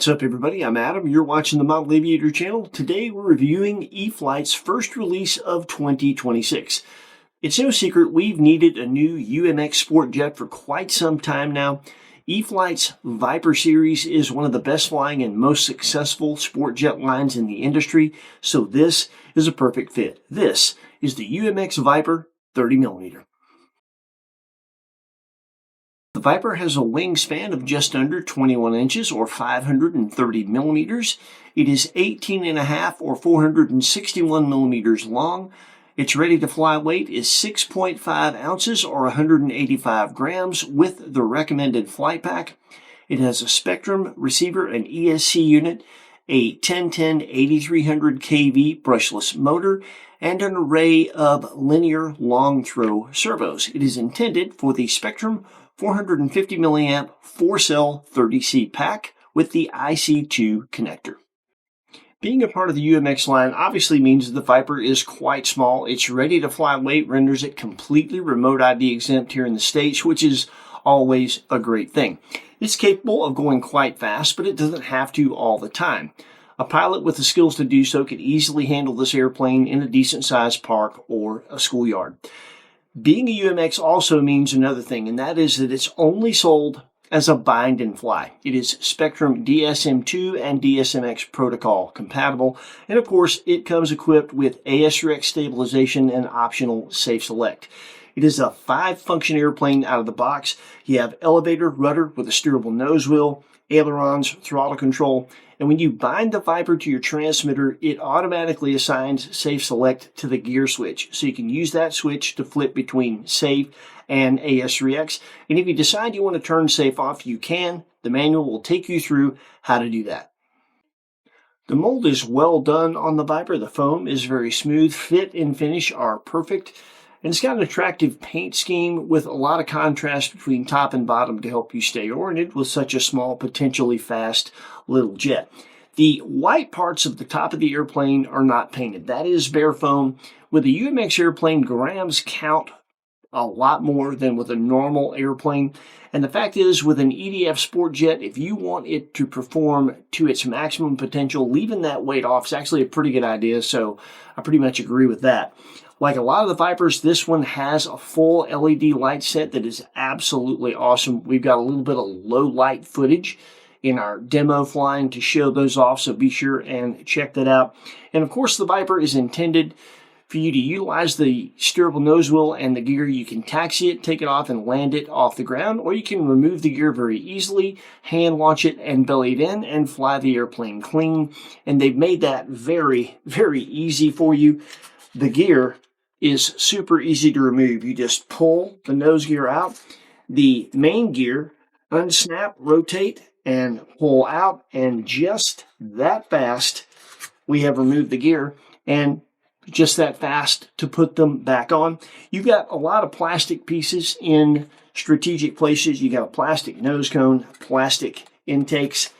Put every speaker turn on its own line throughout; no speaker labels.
What's up, everybody? I'm Adam. You're watching the Model Aviator channel. Today we're reviewing E-flite's first release of 2026. It's no secret we've needed a new UMX sport jet for quite some time now. E-flite's Viper series is one of the best flying and most successful sport jet lines in the industry, so this is a perfect fit. This is the UMX Viper 30mm. The Viper has a wingspan of just under 21 inches or 530 millimeters. It is 18.5 or 461 millimeters long. Its ready-to-fly weight is 6.5 ounces or 185 grams with the recommended flight pack. It has a Spectrum receiver, an ESC unit, a 1010 8300 kV brushless motor, and an array of linear long-throw servos. It is intended for the Spectrum 450 milliamp 4-cell 30C pack with the IC2 connector. Being a part of the UMX line obviously means the Viper is quite small. Its ready-to-fly weight renders it completely remote ID exempt here in the States, which is always a great thing. It's capable of going quite fast, but it doesn't have to all the time. A pilot with the skills to do so could easily handle this airplane in a decent-sized park or a schoolyard. Being a UMX also means another thing, and that is that it's only sold as a bind and fly. It is Spectrum DSM2 and DSMX protocol compatible, and of course it comes equipped with AS3X stabilization and optional safe select. It is a 5-function airplane out of the box. You have elevator, rudder with a steerable nose wheel, ailerons, throttle control, and when you bind the Viper to your transmitter, it automatically assigns safe select to the gear switch. So you can use that switch to flip between safe and AS3X. And if you decide you want to turn safe off, you can. The manual will take you through how to do that. The mold is well done on the Viper. The foam is very smooth. Fit and finish are perfect. And it's got an attractive paint scheme with a lot of contrast between top and bottom to help you stay oriented with such a small, potentially fast little jet. The white parts of the top of the airplane are not painted. That is bare foam. With a UMX airplane, grams count a lot more than with a normal airplane. And the fact is, with an EDF sport jet, if you want it to perform to its maximum potential, leaving that weight off is actually a pretty good idea. So I pretty much agree with that. Like a lot of the Vipers, this one has a full LED light set that is absolutely awesome. We've got a little bit of low light footage in our demo flying to show those off, so be sure and check that out. And of course, the Viper is intended for you to utilize the steerable nose wheel and the gear. You can taxi it, take it off, and land it off the ground, or you can remove the gear very easily, hand launch it and belly it in, and fly the airplane clean. And they've made that very, very easy for you. The gear is super easy to remove. You just pull the nose gear out, the main gear, unsnap, rotate, and pull out, and just that fast we have removed the gear, and just that fast to put them back on. You've got a lot of plastic pieces in strategic places. You got a plastic nose cone, plastic intakes,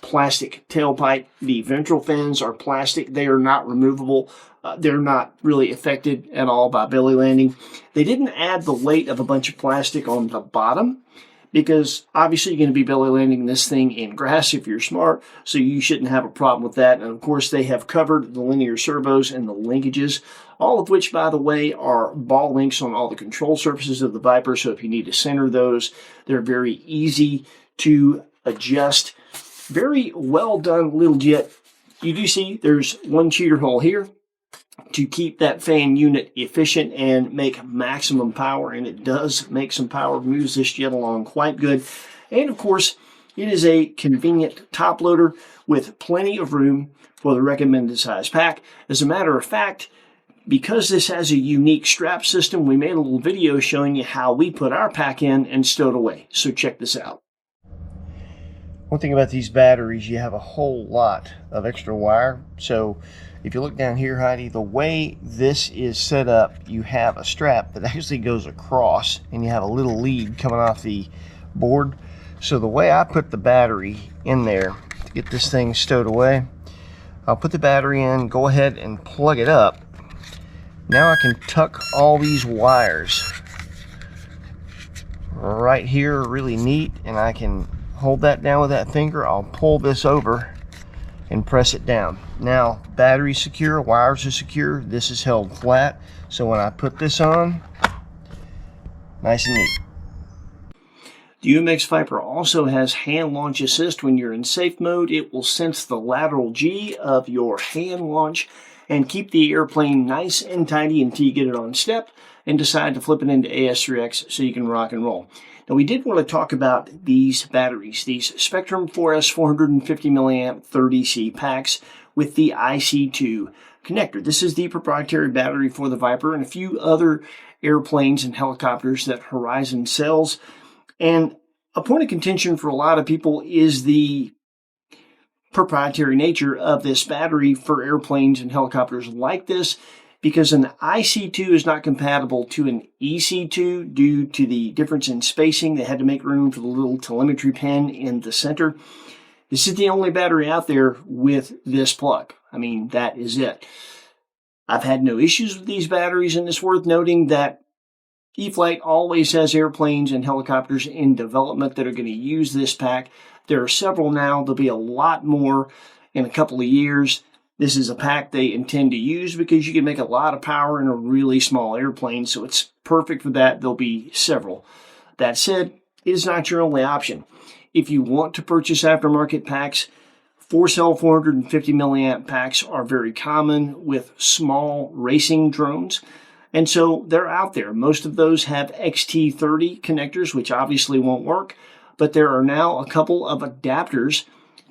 plastic tailpipe. The ventral fins are plastic. They are not removable. They're not really affected at all by belly landing. They didn't add the weight of a bunch of plastic on the bottom because obviously you're going to be belly landing this thing in grass if you're smart, so you shouldn't have a problem with that. And of course they have covered the linear servos and the linkages, all of which, by the way, are ball links on all the control surfaces of the Viper, so if you need to center those, they're very easy to adjust. Very well done little jet. You do see there's one cheater hole here to keep that fan unit efficient and make maximum power, and it does make some power, moves this jet along quite good. And of course, it is a convenient top loader with plenty of room for the recommended size pack. As a matter of fact, because this has a unique strap system, we made a little video showing you how we put our pack in and stowed away. So check this out. One thing about these batteries, you have a whole lot of extra wire. So if you look down here, Heidi, the way this is set up, you have a strap that actually goes across, and you have a little lead coming off the board. So the way I put the battery in there to get this thing stowed away, I'll put the battery in, go ahead and plug it up. Now I can tuck all these wires right here, really neat, and I can hold that down with that finger. I'll pull this over and press it down. Now, battery's secure, wires are secure, this is held flat. So when I put this on, nice and neat. The UMX Viper also has hand launch assist. When you're in safe mode, it will sense the lateral G of your hand launch and keep the airplane nice and tidy until you get it on step and decide to flip it into AS3X so you can rock and roll. Now, we did want to talk about these batteries, these Spectrum 4S 450 milliamp 30C packs with the IC2 connector. This is the proprietary battery for the Viper and a few other airplanes and helicopters that Horizon sells. And a point of contention for a lot of people is the proprietary nature of this battery for airplanes and helicopters like this, because an IC2 is not compatible to an EC2 due to the difference in spacing. They had to make room for the little telemetry pin in the center. This is the only battery out there with this plug. I mean, that is it. I've had no issues with these batteries, and it's worth noting that E-flite always has airplanes and helicopters in development that are going to use this pack. There are several now. There'll be a lot more in a couple of years. This is a pack they intend to use because you can make a lot of power in a really small airplane, so it's perfect for that. There'll be several. That said, it is not your only option. If you want to purchase aftermarket packs, 4-cell 450 milliamp packs are very common with small racing drones, and so they're out there. Most of those have XT30 connectors, which obviously won't work, but there are now a couple of adapters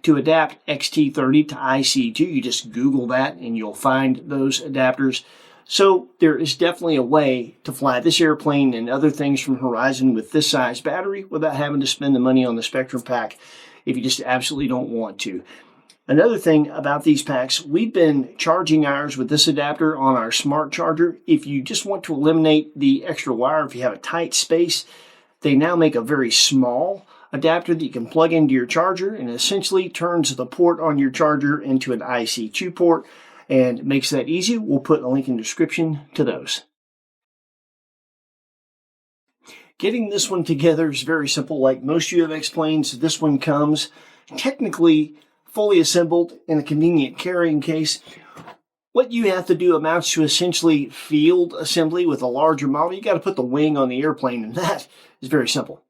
to adapt XT30 to IC2. You just Google that and you'll find those adapters. So there is definitely a way to fly this airplane and other things from Horizon with this size battery without having to spend the money on the Spectrum pack if you just absolutely don't want to. Another thing about these packs, we've been charging ours with this adapter on our smart charger. If you just want to eliminate the extra wire, if you have a tight space, they now make a very small adapter that you can plug into your charger, and essentially turns the port on your charger into an IC2 port and makes that easy. We'll put a link in the description to those. Getting this one together is very simple. Like most UMX planes, this one comes technically fully assembled in a convenient carrying case. What you have to do amounts to essentially field assembly with a larger model. You got to put the wing on the airplane, and that is very simple.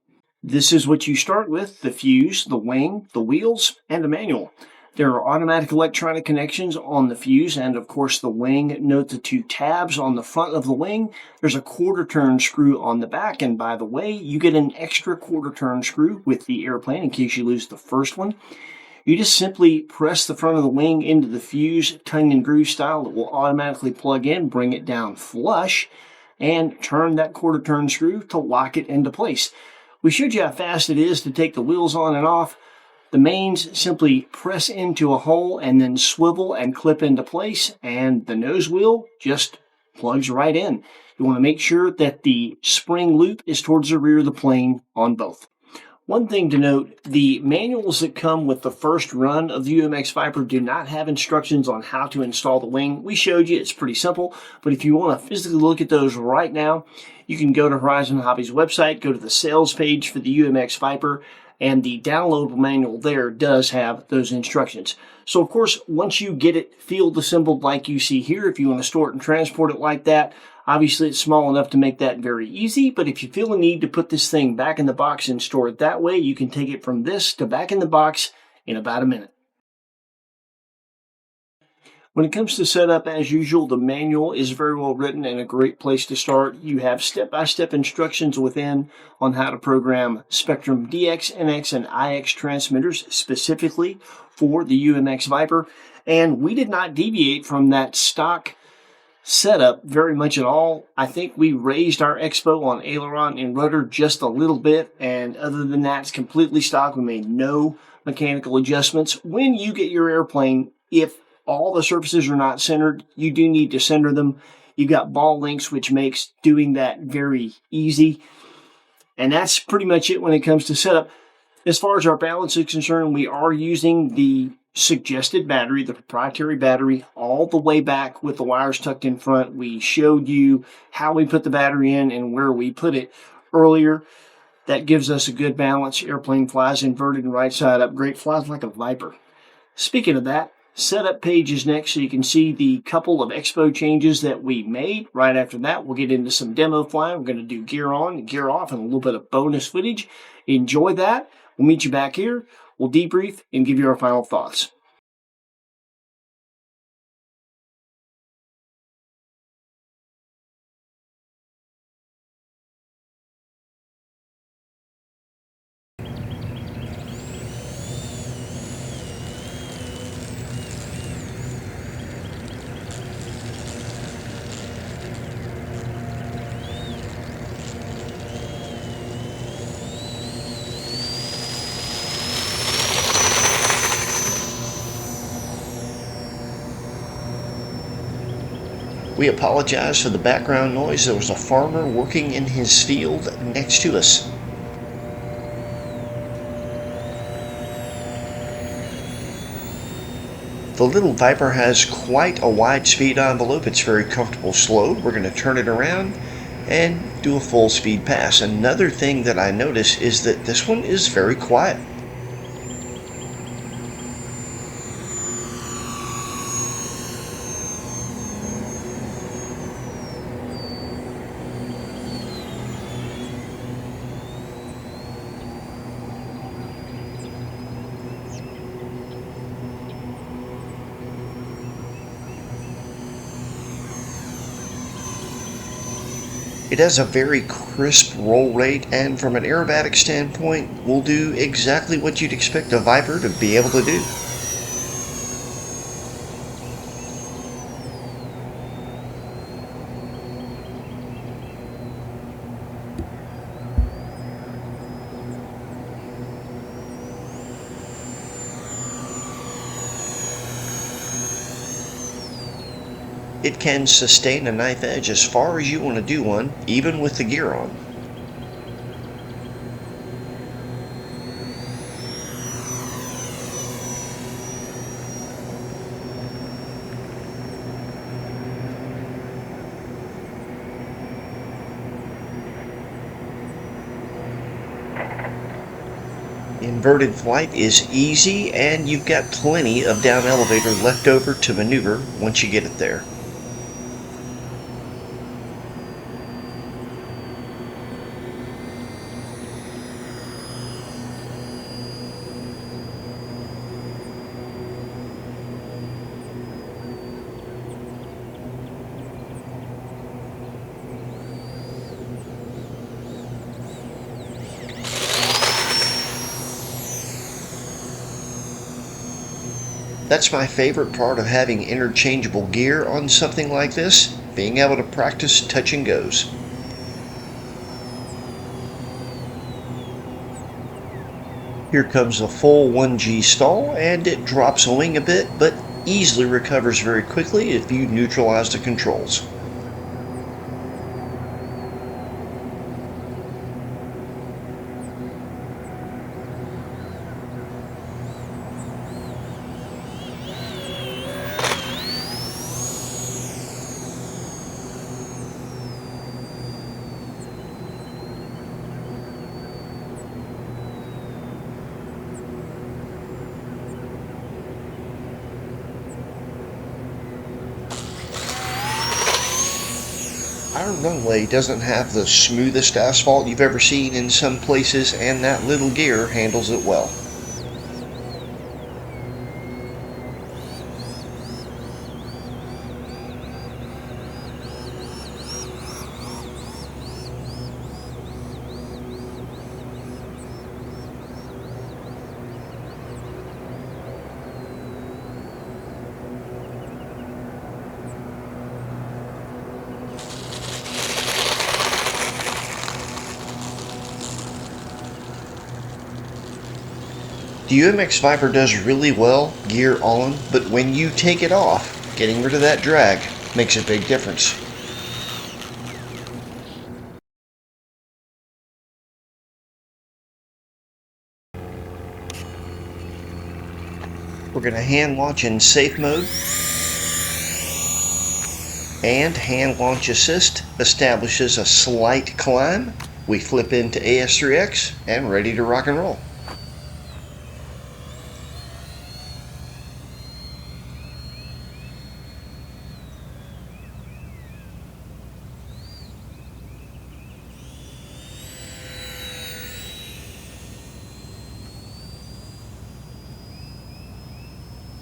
This is what you start with: the fuse, the wing, the wheels, and a manual. There are automatic electronic connections on the fuse and, of course, the wing. Note the two tabs on the front of the wing. There's a quarter-turn screw on the back, and by the way, you get an extra quarter-turn screw with the airplane in case you lose the first one. You just simply press the front of the wing into the fuse, tongue and groove style. It will automatically plug in, bring it down flush, and turn that quarter-turn screw to lock it into place. We showed you how fast it is to take the wheels on and off. The mains simply press into a hole and then swivel and clip into place, and the nose wheel just plugs right in. You want to make sure that the spring loop is towards the rear of the plane on both. One thing to note, the manuals that come with the first run of the UMX Viper do not have instructions on how to install the wing. We showed you, it's pretty simple, but if you want to physically look at those right now, you can go to Horizon Hobby's website, go to the sales page for the UMX Viper, and the downloadable manual there does have those instructions. So, of course, once you get it field assembled like you see here, if you want to store it and transport it like that, obviously it's small enough to make that very easy, but if you feel the need to put this thing back in the box and store it that way, you can take it from this to back in the box in about a minute. When it comes to setup, as usual, the manual is very well written and a great place to start. You have step-by-step instructions within on how to program Spectrum DX, NX, and IX transmitters specifically for the UMX Viper, and we did not deviate from that stock setup very much at all. I think we raised our expo on aileron and rudder just a little bit, and other than that, it's completely stock. We made no mechanical adjustments. When you get your airplane, if all the surfaces are not centered, you do need to center them. You've got ball links, which makes doing that very easy. And that's pretty much it when it comes to setup. As far as our balance is concerned, we are using the suggested battery, the proprietary battery, all the way back with the wires tucked in front. We showed you how we put the battery in and where we put it earlier. That gives us a good balance. Airplane flies inverted and right side up. Great, flies like a Viper. Speaking of that, setup page is next, so you can see the couple of expo changes that we made. Right after that, we'll get into some demo flying. We're going to do gear on and gear off and a little bit of bonus footage. Enjoy that. We'll meet you back here. We'll debrief and give you our final thoughts. We apologize for the background noise. There was a farmer working in his field next to us. The little Viper has quite a wide speed envelope. It's very comfortable slowed. We're going to turn it around and do a full speed pass. Another thing that I notice is that this one is very quiet. It has a very crisp roll rate, and from an aerobatic standpoint, will do exactly what you'd expect a Viper to be able to do. It can sustain a knife edge as far as you want to do one, even with the gear on. Inverted flight is easy, and you've got plenty of down elevator left over to maneuver once you get it there. That's my favorite part of having interchangeable gear on something like this, being able to practice touch and goes. Here comes a full 1G stall, and it drops a wing a bit, but easily recovers very quickly if you neutralize the controls. Our runway doesn't have the smoothest asphalt you've ever seen in some places, and that little gear handles it well. The UMX Viper does really well gear on, but when you take it off, getting rid of that drag makes a big difference. We're going to hand launch in safe mode, and hand launch assist establishes a slight climb We flip into AS3X and ready to rock and roll.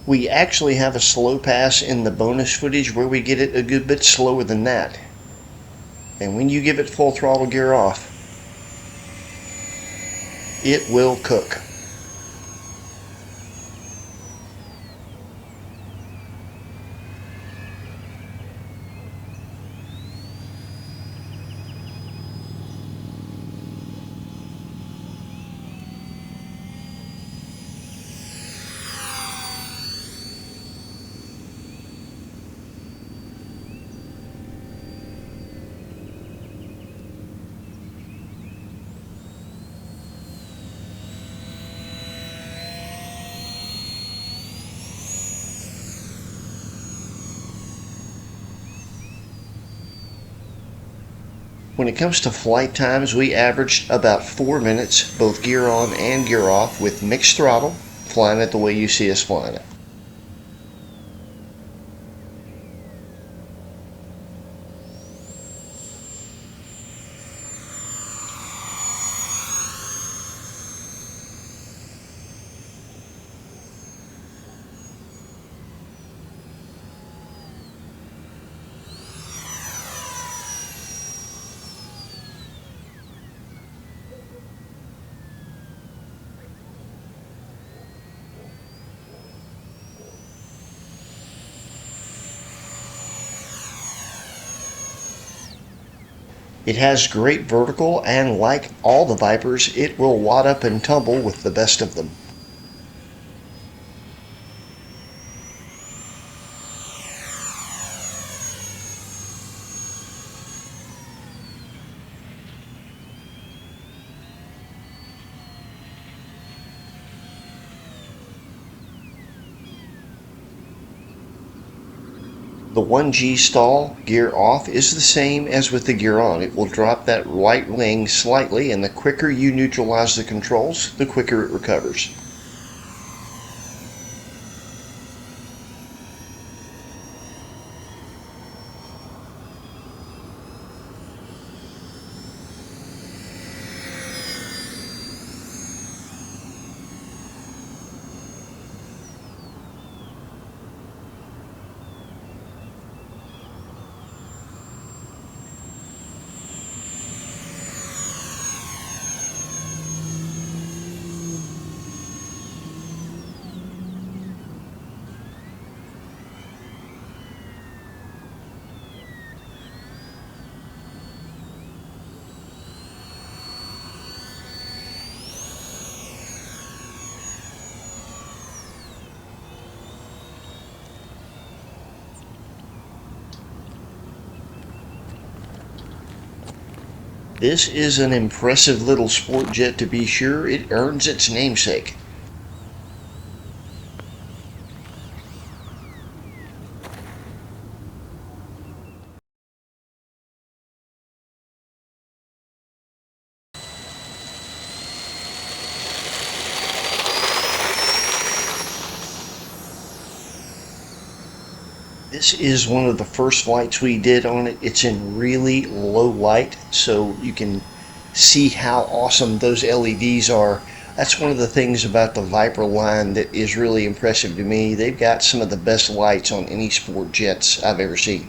We actually have a slow pass in the bonus footage where we get it a good bit slower than that. And when you give it full throttle gear off, it will cook. When it comes to flight times, we averaged about 4 minutes, both gear on and gear off, with mixed throttle, flying it the way you see us flying it. It has great vertical, and like all the Vipers, it will wad up and tumble with the best of them. The 1G stall, gear off, is the same as with the gear on. It will drop that right wing slightly, and the quicker you neutralize the controls, the quicker it recovers. This is an impressive little sport jet, to be sure. It earns its namesake. This is one of the first flights we did on it. It's in really low light, so you can see how awesome those LEDs are. That's one of the things about the Viper line that is really impressive to me. They've got some of the best lights on any sport jets I've ever seen.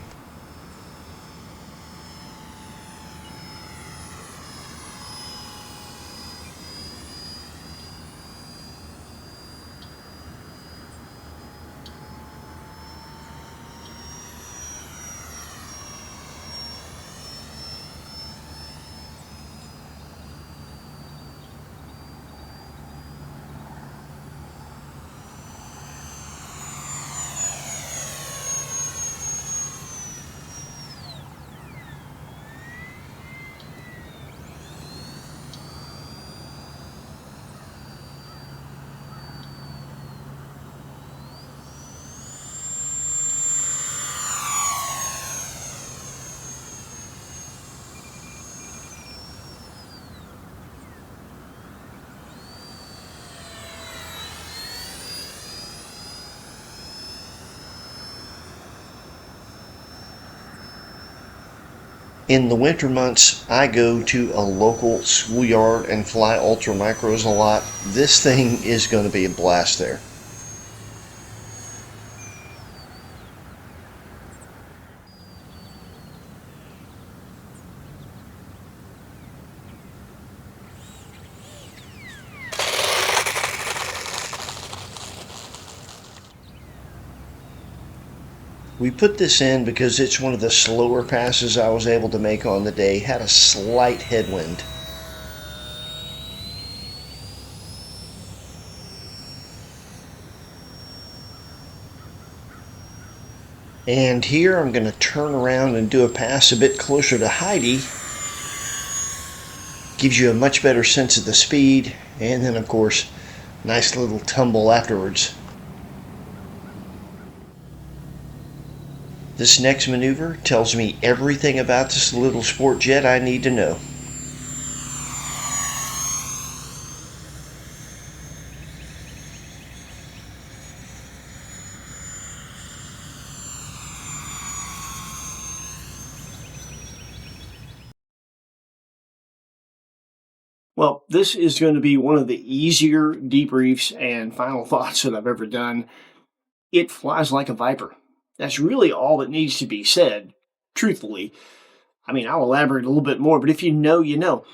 In the winter months, I go to a local schoolyard and fly ultra micros a lot. This thing is going to be a blast there. We put this in because it's one of the slower passes I was able to make on the day. Had a slight headwind. And here I'm going to turn around and do a pass a bit closer to Heidi. Gives you a much better sense of the speed, and then of course, nice little tumble afterwards. This next maneuver tells me everything about this little sport jet I need to know.
Well, this is going to be one of the easier debriefs and final thoughts that I've ever done. It flies like a Viper. That's really all that needs to be said, truthfully. I mean, I'll elaborate a little bit more, but if you know, you know.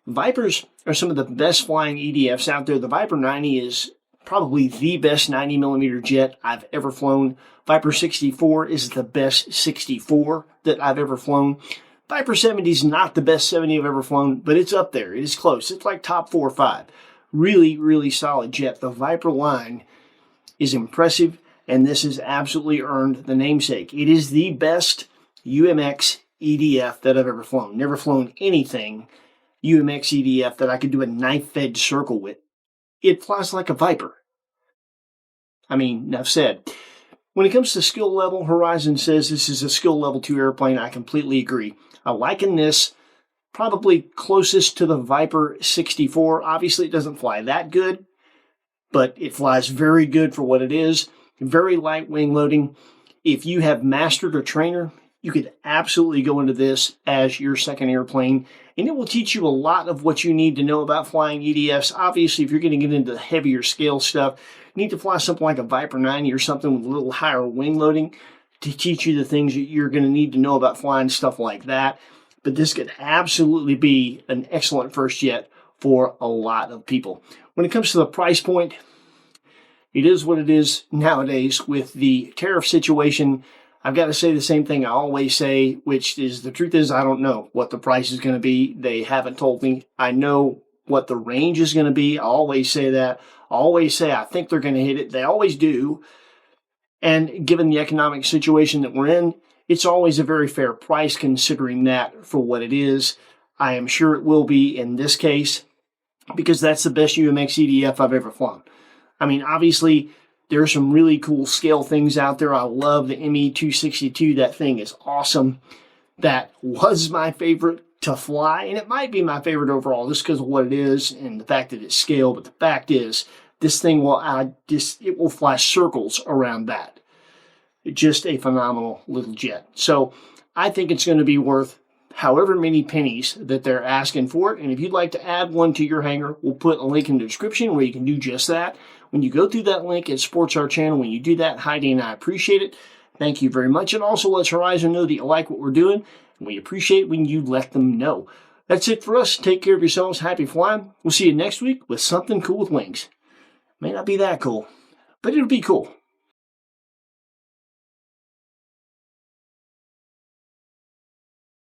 Vipers are some of the best flying EDFs out there. The Viper 90 is probably the best 90 millimeter jet I've ever flown. Viper 64 is the best 64 that I've ever flown. Viper 70 is not the best 70 I've ever flown, but it's up there. It is close. It's like top 4 or 5. Really, really solid jet. The Viper line is impressive, and this has absolutely earned the namesake. It is the best UMX EDF that I've ever flown. Never flown anything UMX EDF that I could do a knife-edge circle with. It flies like a Viper. I mean, enough said. When it comes to skill level, Horizon says this is a skill level 2 airplane. I completely agree. I liken this probably closest to the Viper 64. Obviously, it doesn't fly that good, but it flies very good for what it is. Very light wing loading. If you have mastered a trainer, you could absolutely go into this as your second airplane, and it will teach you a lot of what you need to know about flying EDFs. Obviously, if you're going to get into the heavier scale stuff, you need to fly something like a Viper 90 or something with a little higher wing loading to teach you the things that you're going to need to know about flying stuff like that. But this could absolutely be an excellent first jet for a lot of people. When it comes to the price point, it is what it is nowadays with the tariff situation. I've got to say the same thing I always say, which is the truth is I don't know what the price is going to be. They haven't told me. I know what the range is going to be. I always say that. I always say I think they're going to hit it. They always do. And given the economic situation that we're in, it's always a very fair price considering that for what it is. I am sure it will be in this case because that's the best UMX EDF I've ever flown. I mean, obviously, there are some really cool scale things out there. I love the ME262. That thing is awesome. That was my favorite to fly, and it might be my favorite overall just because of what it is and the fact that it's scale. But the fact is, this thing it will fly circles around that. Just a phenomenal little jet. So I think it's going to be worth however many pennies that they're asking for it. And if you'd like to add one to your hangar, we'll put a link in the description where you can do just that. When you go through that link, it supports our channel. When you do that, Heidi and I appreciate it. Thank you very much. And also lets Horizon know that you like what we're doing. And we appreciate when you let them know. That's it for us. Take care of yourselves. Happy flying. We'll see you next week with something cool with wings. May not be that cool, but it'll be cool.